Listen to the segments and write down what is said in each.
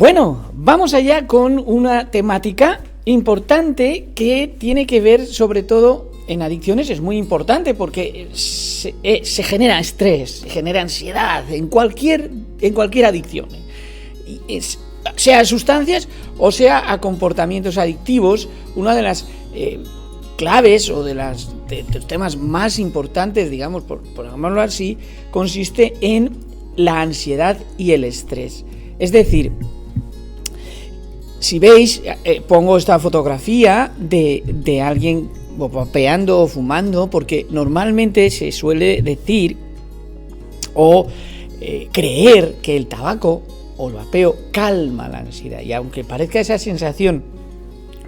Bueno, vamos allá con una temática importante que tiene que ver sobre todo en adicciones. Es muy importante porque se genera estrés, se genera ansiedad en cualquier adicción, sea a sustancias o sea a comportamientos adictivos. Una de las claves o de los temas más importantes, digamos, por llamarlo así, consiste en la ansiedad y el estrés. Es decir, si veis, pongo esta fotografía de alguien vapeando o fumando, porque normalmente se suele decir o creer que el tabaco o el vapeo calma la ansiedad, y aunque parezca esa sensación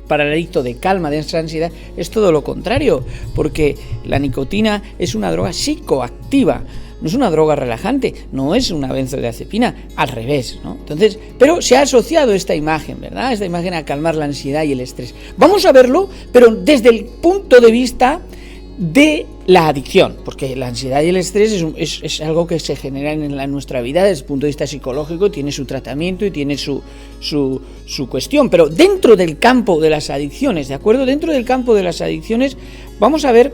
para el adicto de calma de esa ansiedad, es todo lo contrario, porque la nicotina es una droga psicoactiva, no es una droga relajante, no es una benzodiazepina, al revés, ¿no? Entonces, pero se ha asociado esta imagen, ¿verdad? Esta imagen a calmar la ansiedad y el estrés. Vamos a verlo, pero desde el punto de vista de la adicción, porque la ansiedad y el estrés es algo que se genera en nuestra vida desde el punto de vista psicológico, tiene su tratamiento y tiene su cuestión, pero dentro del campo de las adicciones, ¿de acuerdo? Dentro del campo de las adicciones vamos a ver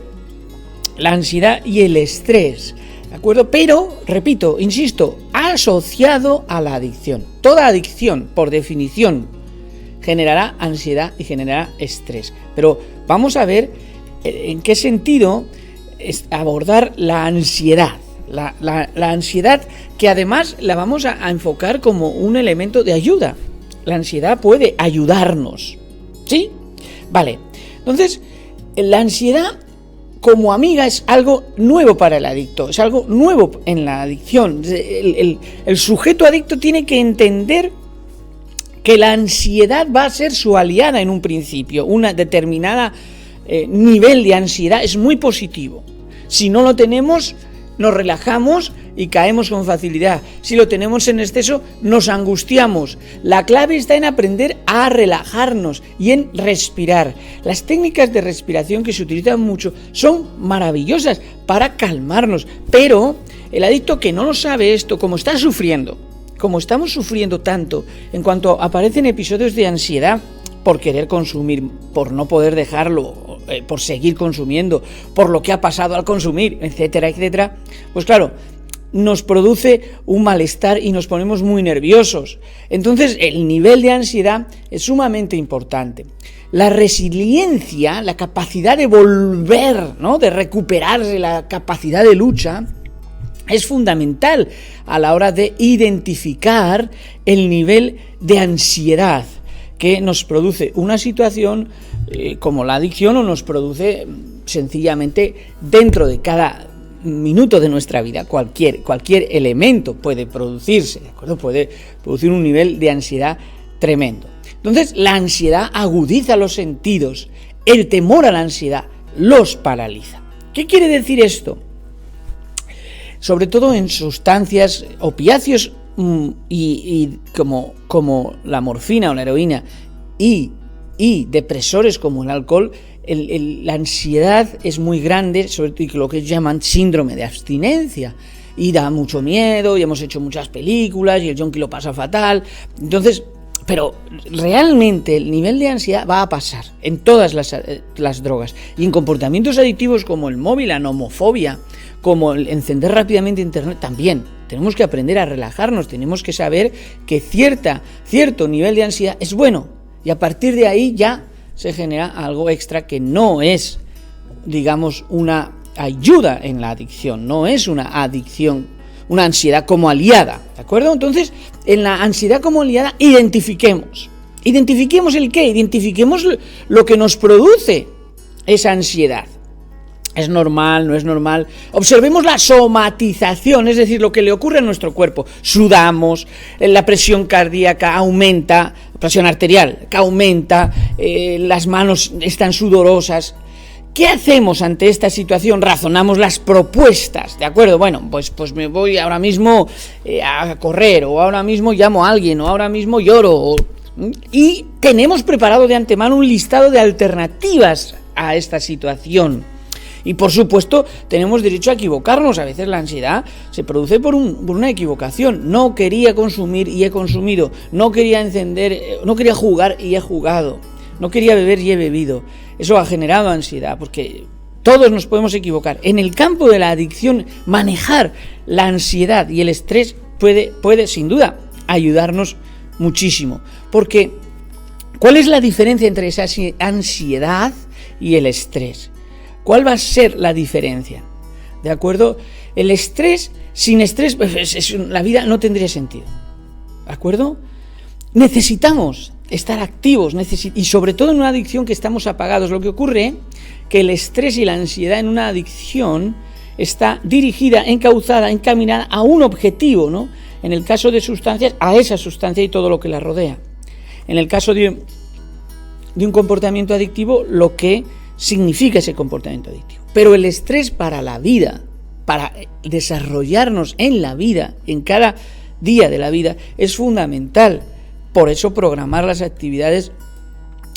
la ansiedad y el estrés, ¿de acuerdo? Pero, repito, insisto, asociado a la adicción. Toda adicción, por definición, generará ansiedad y generará estrés, pero vamos a ver en qué sentido abordar la ansiedad. La ansiedad, que además la vamos a enfocar como un elemento de ayuda. La ansiedad puede ayudarnos, ¿sí? Vale, entonces, la ansiedad como amiga es algo nuevo para el adicto, es algo nuevo en la adicción. El sujeto adicto tiene que entender que la ansiedad va a ser su aliada en un principio. Una determinada nivel de ansiedad es muy positivo. Si no lo tenemos, nos relajamos y caemos con facilidad. Si lo tenemos en exceso, nos angustiamos. La clave está en aprender a relajarnos y en respirar. Las técnicas de respiración que se utilizan mucho son maravillosas para calmarnos, pero el adicto que no lo sabe esto, como está sufriendo, como estamos sufriendo tanto, en cuanto aparecen episodios de ansiedad por querer consumir, por no poder dejarlo, por seguir consumiendo, por lo que ha pasado al consumir, etcétera, etcétera, pues claro, nos produce un malestar y nos ponemos muy nerviosos. Entonces, el nivel de ansiedad es sumamente importante. La resiliencia, la capacidad de volver, ¿no?, de recuperarse, la capacidad de lucha, es fundamental a la hora de identificar el nivel de ansiedad que nos produce una situación como la adicción, o nos produce sencillamente dentro de cada minuto de nuestra vida. Cualquier elemento puede producirse, ¿de acuerdo? Puede producir un nivel de ansiedad tremendo. Entonces, la ansiedad agudiza los sentidos, el temor a la ansiedad los paraliza. ¿Qué quiere decir esto? Sobre todo en sustancias, opiáceos y como la morfina o la heroína y depresores como el alcohol, la ansiedad es muy grande, sobre todo lo que llaman síndrome de abstinencia, y da mucho miedo, y hemos hecho muchas películas y el yonki lo pasa fatal. Entonces, pero realmente el nivel de ansiedad va a pasar en todas las drogas, y en comportamientos adictivos como el móvil, la nomofobia, como el encender rápidamente internet, también tenemos que aprender a relajarnos, tenemos que saber que cierto nivel de ansiedad es bueno, y a partir de ahí ya se genera algo extra que no es, digamos, una ayuda en la adicción, no es una adicción, una ansiedad como aliada, ¿de acuerdo? Entonces, en la ansiedad como aliada, identifiquemos el qué, identifiquemos lo que nos produce esa ansiedad. ¿Es normal? ¿No es normal? Observemos la somatización, es decir, lo que le ocurre a nuestro cuerpo. Sudamos, la presión cardíaca aumenta, presión arterial que aumenta, las manos están sudorosas. ¿Qué hacemos ante esta situación? Razonamos las propuestas, ¿de acuerdo? Bueno, pues me voy ahora mismo a correr, o ahora mismo llamo a alguien, o ahora mismo lloro, y tenemos preparado de antemano un listado de alternativas a esta situación. Y por supuesto, tenemos derecho a equivocarnos. A veces la ansiedad se produce por una equivocación. No quería consumir y he consumido. No quería no quería jugar y he jugado. No quería beber y he bebido. Eso ha generado ansiedad, porque todos nos podemos equivocar. En el campo de la adicción, manejar la ansiedad y el estrés puede sin duda ayudarnos muchísimo. Porque, ¿cuál es la diferencia entre esa ansiedad y el estrés? ¿Cuál va a ser la diferencia? ¿De acuerdo? El estrés, sin estrés, pues la vida no tendría sentido. ¿De acuerdo? Necesitamos estar activos y sobre todo en una adicción que estamos apagados. Lo que ocurre que el estrés y la ansiedad en una adicción está dirigida, encauzada, encaminada a un objetivo, ¿no? En el caso de sustancias, a esa sustancia y todo lo que la rodea. En el caso de un comportamiento adictivo, lo que significa ese comportamiento adictivo. Pero el estrés para la vida, para desarrollarnos en la vida, en cada día de la vida, es fundamental. Por eso programar las actividades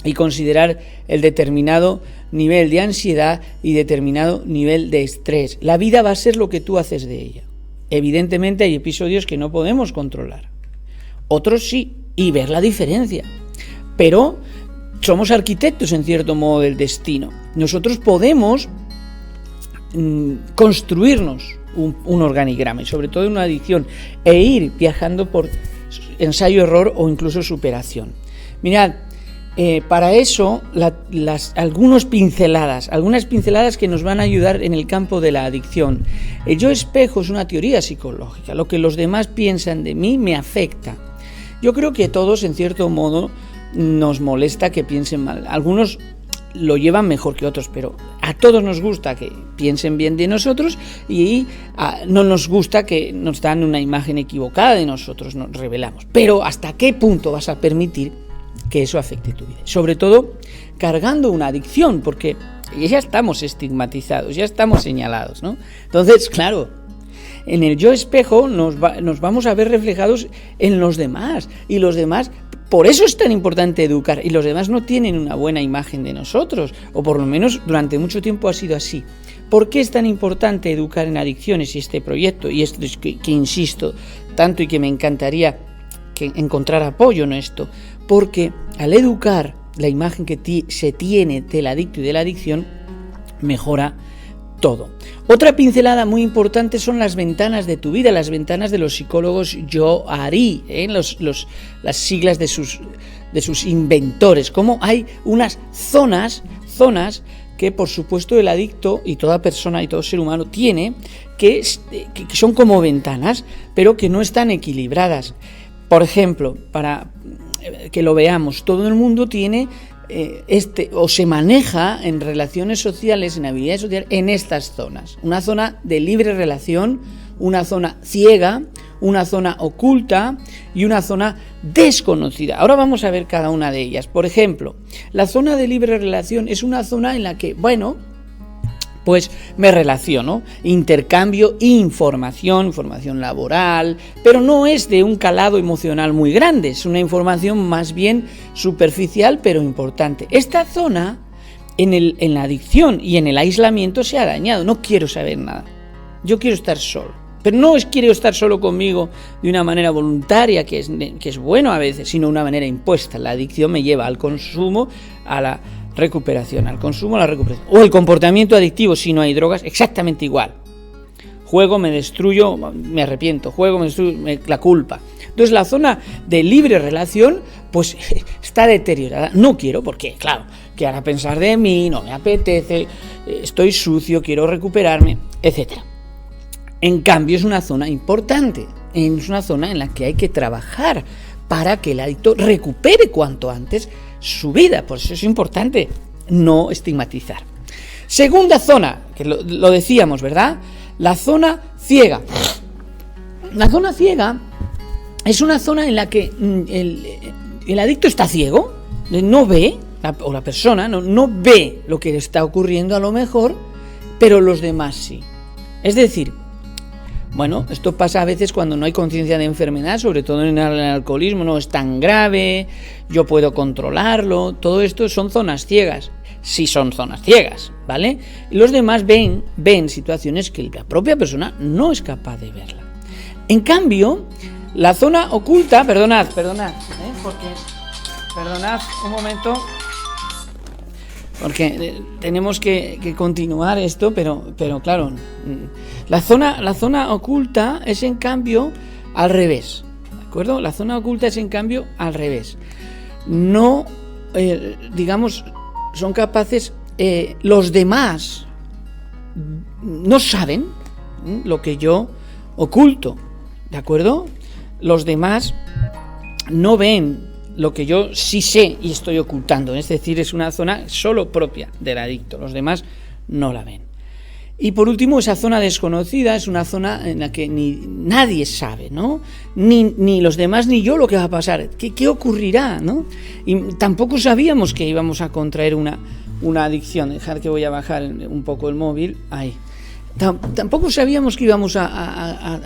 y considerar el determinado nivel de ansiedad y determinado nivel de estrés. La vida va a ser lo que tú haces de ella. Evidentemente hay episodios que no podemos controlar. Otros sí, y ver la diferencia. Pero somos arquitectos en cierto modo del destino. Nosotros podemos construirnos un organigrama, y sobre todo en una adicción, e ir viajando por ensayo-error o incluso superación. Mirad, para eso algunas pinceladas que nos van a ayudar en el campo de la adicción. El yo espejo es una teoría psicológica. Lo que los demás piensan de mí me afecta. Yo creo que todos, en cierto modo, nos molesta que piensen mal. Algunos lo llevan mejor que otros, pero a todos nos gusta que piensen bien de nosotros y no nos gusta que nos dan una imagen equivocada de nosotros, nos revelamos. Pero ¿hasta qué punto vas a permitir que eso afecte tu vida? Sobre todo cargando una adicción, porque ya estamos estigmatizados, ya estamos señalados, ¿no? Entonces, claro, en el yo espejo nos vamos a ver reflejados en los demás, y los demás. Por eso es tan importante educar, y los demás no tienen una buena imagen de nosotros, o por lo menos durante mucho tiempo ha sido así. ¿Por qué es tan importante educar en adicciones y este proyecto? Y esto es que insisto tanto y que me encantaría encontrar apoyo en esto, porque al educar la imagen que se tiene del adicto y de la adicción, mejora todo. Otra pincelada muy importante son las ventanas de tu vida, las ventanas de los psicólogos Johari, las siglas de sus inventores. Como hay unas zonas que por supuesto el adicto y toda persona y todo ser humano tiene, que son como ventanas, pero que no están equilibradas. Por ejemplo, para que lo veamos, todo el mundo tiene o se maneja en relaciones sociales, en habilidades sociales, en estas zonas. Una zona de libre relación, una zona ciega, una zona oculta y una zona desconocida. Ahora vamos a ver cada una de ellas. Por ejemplo, la zona de libre relación es una zona en la que, pues me relaciono, intercambio información laboral, pero no es de un calado emocional muy grande, es una información más bien superficial pero importante. Esta zona en la adicción y en el aislamiento se ha dañado. No quiero saber nada, yo quiero estar solo, pero no quiero estar solo conmigo de una manera voluntaria, que es bueno a veces, sino una manera impuesta. La adicción me lleva al consumo, a la recuperación, al consumo, a la recuperación. O el comportamiento adictivo, si no hay drogas, exactamente igual. Juego, me destruyo, me arrepiento. Juego, me destruyo, la culpa. Entonces la zona de libre relación pues está deteriorada. No quiero, porque claro, que hará pensar de mí, no me apetece, estoy sucio, quiero recuperarme, etc. En cambio es una zona importante, es una zona en la que hay que trabajar para que el adicto recupere cuanto antes su vida. Por eso es importante no estigmatizar. Segunda zona, que lo decíamos, ¿verdad? La zona ciega. La zona ciega es una zona en la que el adicto está ciego, no ve, o la persona no ve lo que le está ocurriendo a lo mejor, pero los demás sí. Es decir, esto pasa a veces cuando no hay conciencia de enfermedad, sobre todo en el alcoholismo, no es tan grave, yo puedo controlarlo, todo esto son zonas ciegas. si son zonas ciegas, ¿vale? Los demás ven situaciones que la propia persona no es capaz de verla. En cambio, la zona oculta, perdonad, porque perdonad un momento, porque tenemos que continuar esto, pero claro, la zona oculta es en cambio al revés, ¿de acuerdo? La zona oculta es en cambio al revés. No, digamos, son capaces, los demás no saben lo que yo oculto, ¿de acuerdo? Los demás no ven lo que yo sí sé y estoy ocultando, es decir, es una zona solo propia del adicto, los demás no la ven. Y por último, esa zona desconocida es una zona en la que nadie sabe, ¿no? Ni los demás ni yo lo que va a pasar, qué ocurrirá, ¿no? Y tampoco sabíamos que íbamos a contraer una adicción. Dejad que voy a bajar un poco el móvil, ahí. Tampoco sabíamos que íbamos a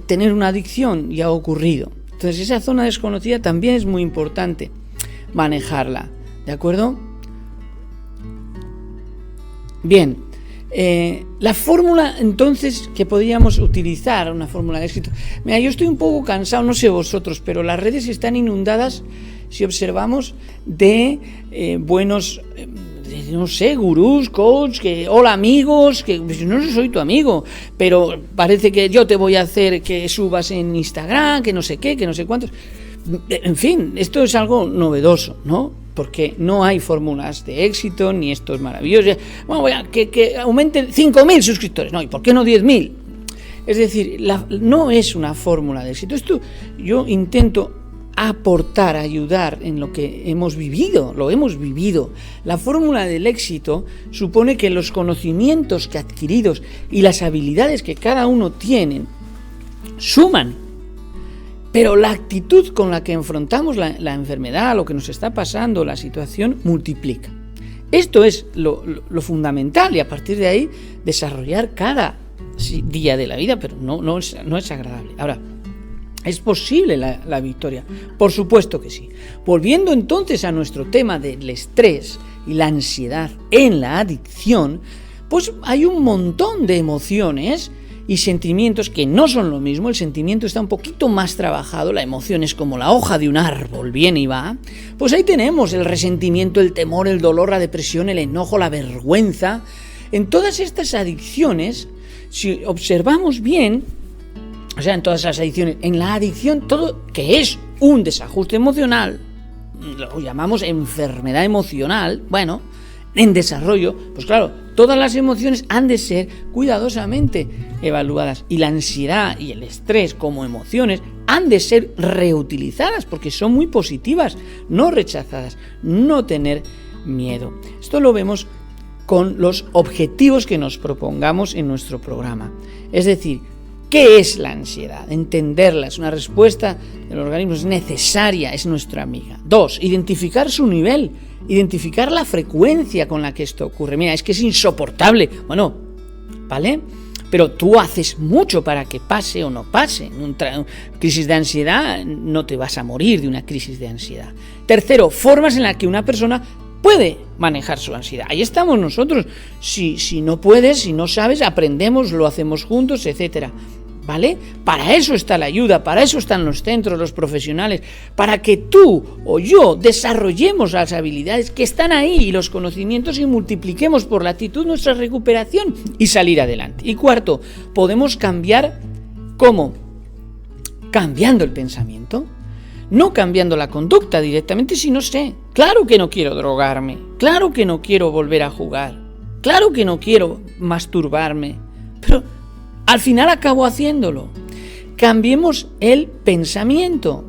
tener una adicción y ha ocurrido. Entonces esa zona desconocida también es muy importante manejarla, ¿de acuerdo? Bien. La fórmula entonces que podríamos utilizar, una fórmula de éxito. Mira, yo estoy un poco cansado, no sé vosotros, pero las redes están inundadas, si observamos, de buenos, no sé, gurús, coach, que hola amigos, que pues, no soy tu amigo, pero parece que yo te voy a hacer que subas en Instagram, que no sé qué, que no sé cuántos. En fin, esto es algo novedoso, ¿no? Porque no hay fórmulas de éxito, ni esto es maravilloso. Bueno, que aumenten 5.000 suscriptores. No, ¿y por qué no 10.000? Es decir, no es una fórmula de éxito. Esto yo intento aportar, ayudar en lo que hemos vivido, lo hemos vivido. La fórmula del éxito supone que los conocimientos que adquiridos y las habilidades que cada uno tiene suman. Pero la actitud con la que enfrentamos la enfermedad, lo que nos está pasando, la situación, multiplica. Esto es lo fundamental y a partir de ahí desarrollar cada día de la vida, pero no es agradable. Ahora, ¿es posible la victoria? Por supuesto que sí. Volviendo entonces a nuestro tema del estrés y la ansiedad en la adicción, pues hay un montón de emociones y sentimientos que no son lo mismo. El sentimiento está un poquito más trabajado, la emoción es como la hoja de un árbol, viene y va. Pues ahí tenemos el resentimiento, el temor, el dolor, la depresión, el enojo, la vergüenza. En todas estas adicciones, si observamos bien, o sea, en todas las adicciones, en la adicción, todo que es un desajuste emocional, lo llamamos enfermedad emocional, bueno, en desarrollo, pues claro, todas las emociones han de ser cuidadosamente evaluadas y la ansiedad y el estrés como emociones han de ser reutilizadas porque son muy positivas, no rechazadas, no tener miedo. Esto lo vemos con los objetivos que nos propongamos en nuestro programa. Es decir, ¿qué es la ansiedad? Entenderla, es una respuesta del organismo, es necesaria, es nuestra amiga. 2, identificar su nivel, identificar la frecuencia con la que esto ocurre. Mira, es que es insoportable. Bueno, ¿vale? Pero tú haces mucho para que pase o no pase. En una crisis de ansiedad no te vas a morir de una crisis de ansiedad. 3, formas en las que una persona puede manejar su ansiedad. Ahí estamos nosotros. Si no puedes, si no sabes, aprendemos, lo hacemos juntos, etcétera. ¿Vale? Para eso está la ayuda, para eso están los centros, los profesionales, para que tú o yo desarrollemos las habilidades que están ahí y los conocimientos y multipliquemos por la actitud nuestra recuperación y salir adelante. Y 4, podemos cambiar, ¿cómo? Cambiando el pensamiento, no cambiando la conducta directamente, sino sé, claro que no quiero drogarme, claro que no quiero volver a jugar, claro que no quiero masturbarme, pero al final acabo haciéndolo. Cambiemos el pensamiento.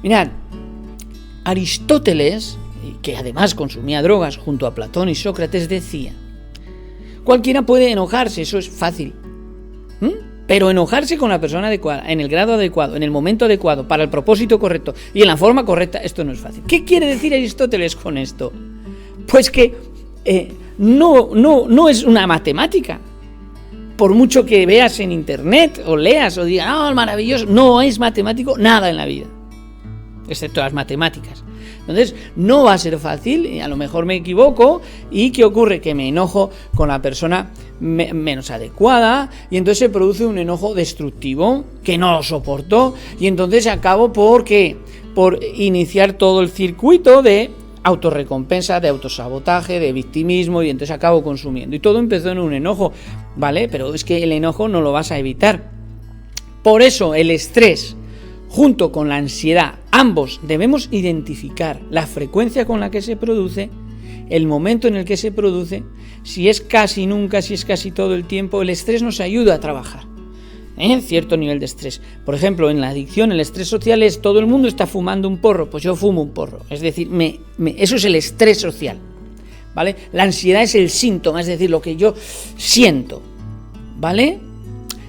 Mirad, Aristóteles, que además consumía drogas junto a Platón y Sócrates, decía: cualquiera puede enojarse, eso es fácil. Pero enojarse con la persona adecuada, en el grado adecuado, en el momento adecuado, para el propósito correcto y en la forma correcta, esto no es fácil. ¿Qué quiere decir Aristóteles con esto? Pues que no es una matemática. Por mucho que veas en internet o leas o digas, maravilloso, no es matemático nada en la vida, excepto las matemáticas. Entonces, no va a ser fácil, y a lo mejor me equivoco, y ¿qué ocurre? Que me enojo con la persona menos adecuada, y entonces se produce un enojo destructivo, que no lo soporto, y entonces acabo por iniciar todo el circuito de autorrecompensa, de autosabotaje, de victimismo, y entonces acabo consumiendo. Y todo empezó en un enojo, ¿vale? Pero es que el enojo no lo vas a evitar. Por eso el estrés, junto con la ansiedad, ambos debemos identificar la frecuencia con la que se produce, el momento en el que se produce, si es casi nunca, si es casi todo el tiempo. El estrés nos ayuda a trabajar en cierto nivel de estrés. Por ejemplo, en la adicción, el estrés social es todo el mundo está fumando un porro, pues yo fumo un porro. Es decir, eso es el estrés social, ¿vale? La ansiedad es el síntoma, es decir, lo que yo siento, ¿vale?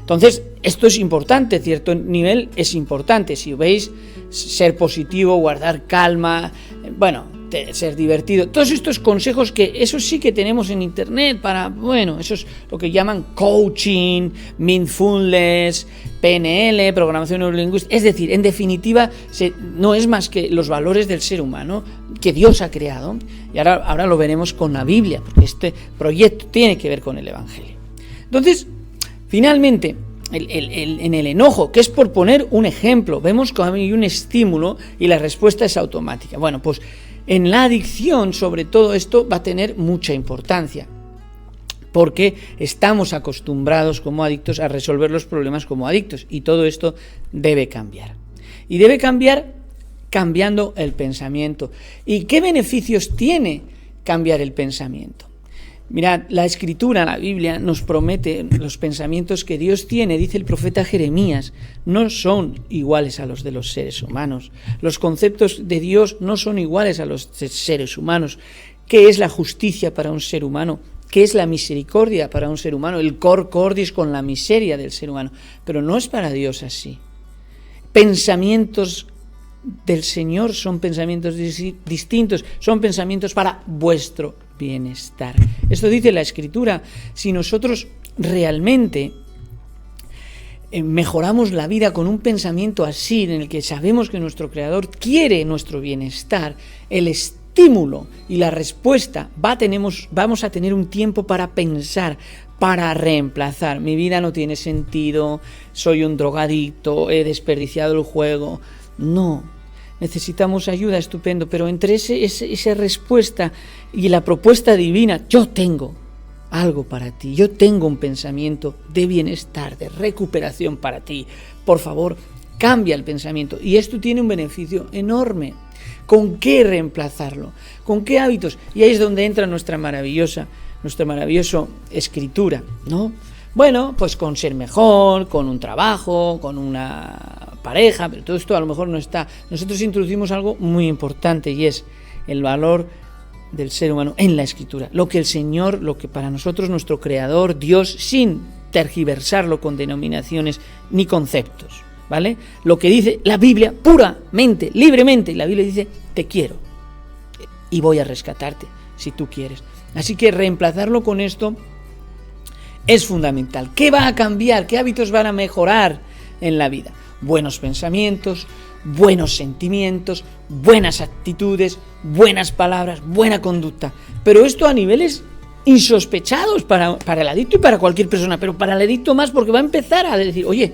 Entonces, esto es importante, cierto nivel es importante. Si veis, ser positivo, guardar calma, ser divertido, todos estos consejos que eso sí que tenemos en internet eso es lo que llaman coaching, mindfulness, PNL, programación neurolingüística. Es decir, en definitiva, no es más que los valores del ser humano que Dios ha creado, y ahora lo veremos con la Biblia, porque este proyecto tiene que ver con el Evangelio. Entonces, finalmente, en el enojo, que es por poner un ejemplo, vemos que hay un estímulo y la respuesta es automática. Bueno, pues en la adicción, sobre todo esto va a tener mucha importancia, porque estamos acostumbrados como adictos a resolver los problemas como adictos, y todo esto debe cambiar. Y debe cambiar cambiando el pensamiento. ¿Y qué beneficios tiene cambiar el pensamiento? Mirad, la Escritura, la Biblia, nos promete los pensamientos que Dios tiene, dice el profeta Jeremías, no son iguales a los de los seres humanos. Los conceptos de Dios no son iguales a los de seres humanos. ¿Qué es la justicia para un ser humano? ¿Qué es la misericordia para un ser humano? El cor cordis con la miseria del ser humano. Pero no es para Dios así. Pensamientos del Señor son pensamientos distintos, son pensamientos para vuestro bienestar. Esto dice la Escritura. Si nosotros realmente mejoramos la vida con un pensamiento así, en el que sabemos que nuestro Creador quiere nuestro bienestar, el estímulo y la respuesta vamos a tener un tiempo para pensar, para reemplazar. Mi vida no tiene sentido, soy un drogadicto, he desperdiciado el juego. No, necesitamos ayuda, estupendo, pero entre esa respuesta y la propuesta divina, yo tengo algo para ti, yo tengo un pensamiento de bienestar, de recuperación para ti. Por favor, cambia el pensamiento, y esto tiene un beneficio enorme. ¿Con qué reemplazarlo? ¿Con qué hábitos? Y ahí es donde entra nuestra maravillosa Escritura, ¿no? Bueno, pues con ser mejor, con un trabajo, con una pareja, pero todo esto a lo mejor no está. Nosotros introducimos algo muy importante, y es el valor del ser humano en la Escritura. Lo que el Señor, lo que para nosotros nuestro Creador, Dios, sin tergiversarlo con denominaciones ni conceptos, ¿vale? Lo que dice la Biblia puramente, libremente, la Biblia dice, te quiero y voy a rescatarte si tú quieres. Así que reemplazarlo con esto es fundamental. ¿Qué va a cambiar? ¿Qué hábitos van a mejorar en la vida? Buenos pensamientos, buenos sentimientos, buenas actitudes, buenas palabras, buena conducta. Pero esto a niveles insospechados para el adicto y para cualquier persona, pero para el adicto más, porque va a empezar a decir, oye,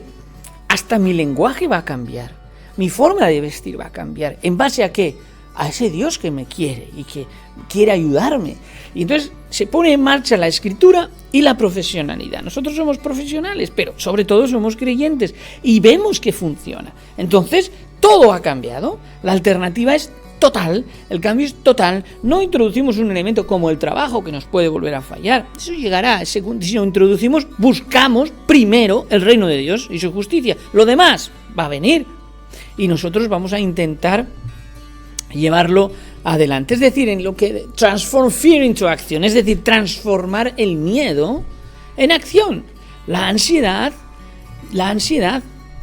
hasta mi lenguaje va a cambiar, mi forma de vestir va a cambiar. ¿En base a qué? A ese Dios que me quiere y que quiere ayudarme. Y entonces se pone en marcha la Escritura y la profesionalidad. Nosotros somos profesionales, pero sobre todo somos creyentes y vemos que funciona. Entonces, todo ha cambiado. La alternativa es total, el cambio es total. No introducimos un elemento como el trabajo que nos puede volver a fallar. Eso llegará, si lo introducimos, buscamos primero el reino de Dios y su justicia. Lo demás va a venir y nosotros vamos a intentar llevarlo adelante. Es decir, en lo que transform fear into action, es decir, transformar el miedo en acción. La ansiedad,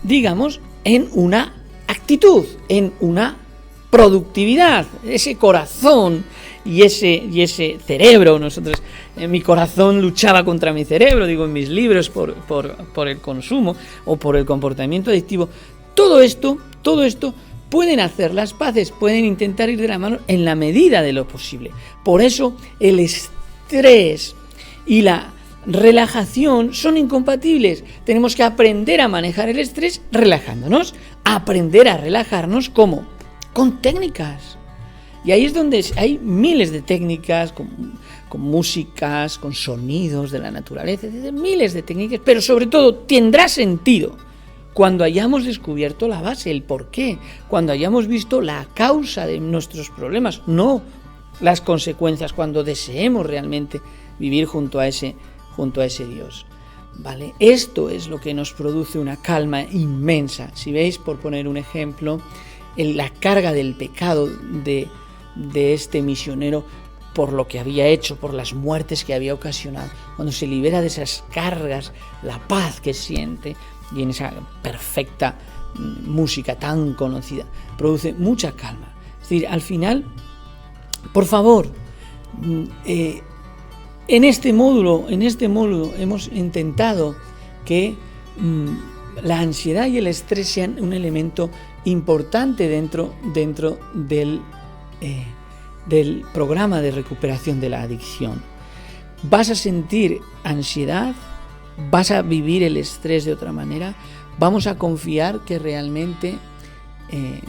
digamos, en una actitud, en una productividad. Ese corazón y ese cerebro, mi corazón luchaba contra mi cerebro, digo en mis libros, por el consumo o por el comportamiento adictivo. Todo esto pueden hacer las paces, pueden intentar ir de la mano en la medida de lo posible. Por eso el estrés y la relajación son incompatibles. Tenemos que aprender a manejar el estrés relajándonos, aprender a relajarnos ¿cómo? Con técnicas. Y ahí es donde hay miles de técnicas, con músicas, con sonidos de la naturaleza, miles de técnicas, pero sobre todo tendrá sentido cuando hayamos descubierto la base, el porqué, cuando hayamos visto la causa de nuestros problemas, no las consecuencias, cuando deseemos realmente vivir junto a ese Dios. ¿Vale? Esto es lo que nos produce una calma inmensa. Si veis, por poner un ejemplo, la carga del pecado de este misionero por lo que había hecho, por las muertes que había ocasionado, cuando se libera de esas cargas, la paz que siente, y en esa perfecta música tan conocida, produce mucha calma. Es decir, al final, por favor, en este módulo hemos intentado que la ansiedad y el estrés sean un elemento importante dentro del programa de recuperación de la adicción. Vas a sentir ansiedad, vas a vivir el estrés de otra manera, vamos a confiar que realmente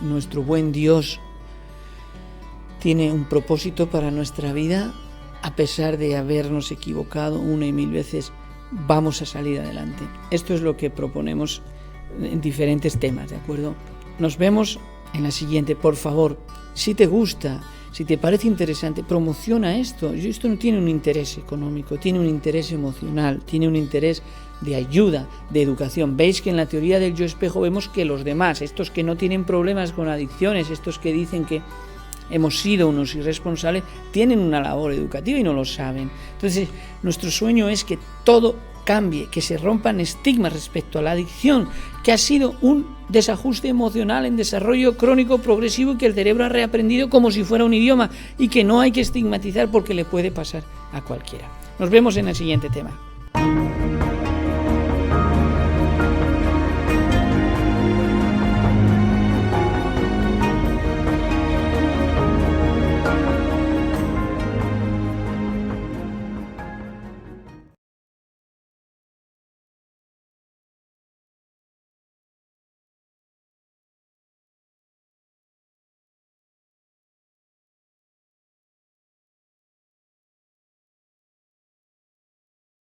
nuestro buen Dios tiene un propósito para nuestra vida. A pesar de habernos equivocado una y mil veces, vamos a salir adelante. Esto es lo que proponemos en diferentes temas, ¿de acuerdo? Nos vemos en la siguiente. Por favor, si te gusta, si te parece interesante, promociona esto. Esto no tiene un interés económico, tiene un interés emocional, tiene un interés de ayuda, de educación. Veis que en la teoría del yo espejo vemos que los demás, estos que no tienen problemas con adicciones, estos que dicen que hemos sido unos irresponsables, tienen una labor educativa y no lo saben. Entonces, nuestro sueño es que todo cambie, que se rompan estigmas respecto a la adicción, que ha sido un desajuste emocional en desarrollo crónico progresivo y que el cerebro ha reaprendido como si fuera un idioma y que no hay que estigmatizar porque le puede pasar a cualquiera. Nos vemos en el siguiente tema.